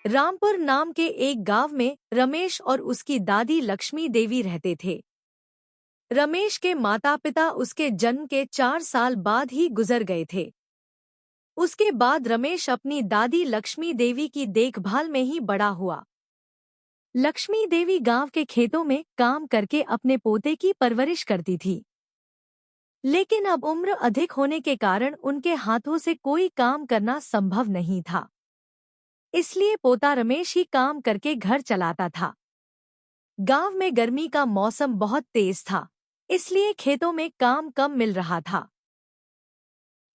रामपुर नाम के एक गांव में रमेश और उसकी दादी लक्ष्मी देवी रहते थे। रमेश के माता पिता उसके जन्म के 4 साल बाद ही गुजर गए थे। उसके बाद रमेश अपनी दादी लक्ष्मी देवी की देखभाल में ही बड़ा हुआ। लक्ष्मी देवी गांव के खेतों में काम करके अपने पोते की परवरिश करती थी, लेकिन अब उम्र अधिक होने के कारण उनके हाथों से कोई काम करना संभव नहीं था। इसलिए पोता रमेश ही काम करके घर चलाता था। गांव में गर्मी का मौसम बहुत तेज था, इसलिए खेतों में काम कम मिल रहा था।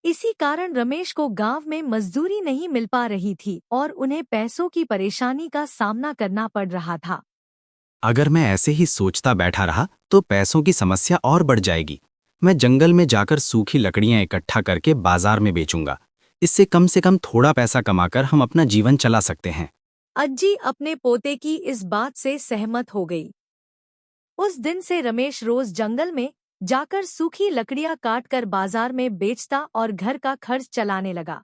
इसी कारण रमेश को गांव में मजदूरी नहीं मिल पा रही थी और उन्हें पैसों की परेशानी का सामना करना पड़ रहा था। अगर मैं ऐसे ही सोचता बैठा रहा तो पैसों की समस्या और बढ़ जाएगी। मैं जंगल में जाकर सूखी लकड़ियां इकट्ठा करके बाजार में बेचूंगा। इससे कम से कम थोड़ा पैसा कमाकर हम अपना जीवन चला सकते हैं। अज्जी अपने पोते की इस बात से सहमत हो गई। उस दिन से रमेश रोज जंगल में जाकर सूखी लकड़ियां काटकर बाजार में बेचता और घर का खर्च चलाने लगा।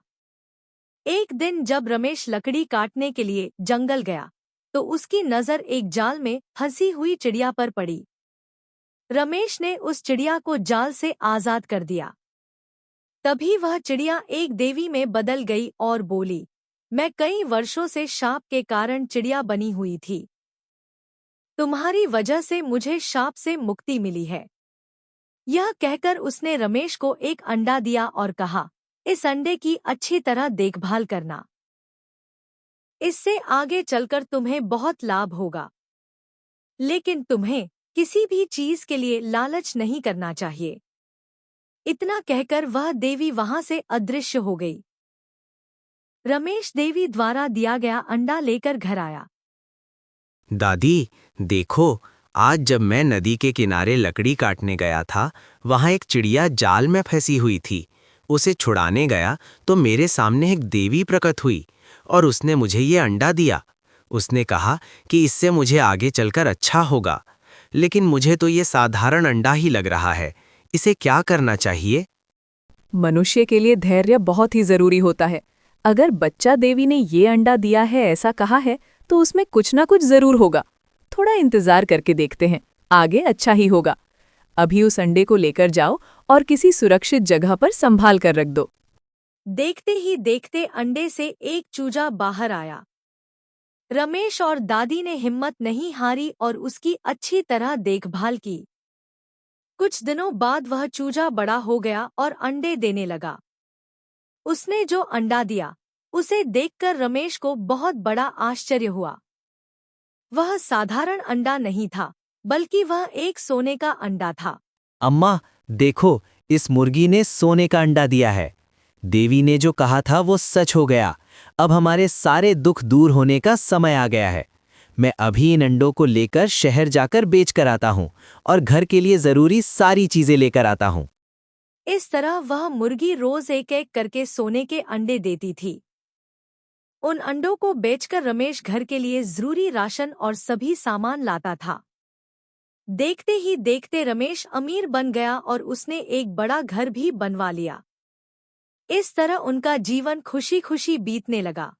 एक दिन जब रमेश लकड़ी काटने के लिए जंगल गया, तो उसकी नज़र एक जाल में फंसी हुई चिड़िया पर पड़ी। रमेश ने उस चिड़िया को जाल से आजाद कर दिया। तभी वह चिड़िया एक देवी में बदल गई और बोली, मैं कई वर्षों से शाप के कारण चिड़िया बनी हुई थी। तुम्हारी वजह से मुझे शाप से मुक्ति मिली है। यह कहकर उसने रमेश को एक अंडा दिया और कहा, इस अंडे की अच्छी तरह देखभाल करना। इससे आगे चलकर तुम्हें बहुत लाभ होगा। लेकिन तुम्हें किसी भी चीज के लिए लालच नहीं करना चाहिए। इतना कहकर वह देवी वहां से अदृश्य हो गई। रमेश देवी द्वारा दिया गया अंडा लेकर घर आया। दादी, देखो, आज जब मैं नदी के किनारे लकड़ी काटने गया था, वहां एक चिड़िया जाल में फंसी हुई थी। उसे छुड़ाने गया तो मेरे सामने एक देवी प्रकट हुई और उसने मुझे ये अंडा दिया। उसने कहा कि इससे मुझे आगे चलकर अच्छा होगा। लेकिन मुझे तो ये साधारण अंडा ही लग रहा है। इसे क्या करना चाहिए? मनुष्य के लिए धैर्य बहुत ही जरूरी होता है। अगर बच्चा देवी ने ये अंडा दिया है ऐसा कहा है तो उसमें कुछ ना कुछ जरूर होगा। थोड़ा इंतजार करके देखते हैं, आगे अच्छा ही होगा। अभी उस अंडे को लेकर जाओ और किसी सुरक्षित जगह पर संभाल कर रख दो। देखते ही देखते अंडे से एक चूजा बाहर आया। रमेश और दादी ने हिम्मत नहीं हारी और उसकी अच्छी तरह देखभाल की। कुछ दिनों बाद वह चूजा बड़ा हो गया और अंडे देने लगा। उसने जो अंडा दिया, उसे देखकर रमेश को बहुत बड़ा आश्चर्य हुआ। वह साधारण अंडा नहीं था, बल्कि वह एक सोने का अंडा था। अम्मा, देखो, इस मुर्गी ने सोने का अंडा दिया है। देवी ने जो कहा था वो सच हो गया। अब हमारे सारे दुख दूर होने का समय आ गया है। मैं अभी इन अंडों को लेकर शहर जाकर बेच कर आता हूँ और घर के लिए जरूरी सारी चीजें लेकर आता हूँ। इस तरह वह मुर्गी रोज एक एक करके सोने के अंडे देती थी। उन अंडों को बेचकर रमेश घर के लिए जरूरी राशन और सभी सामान लाता था। देखते ही देखते रमेश अमीर बन गया और उसने एक बड़ा घर भी बनवा लिया। इस तरह उनका जीवन खुशी खुशी बीतने लगा।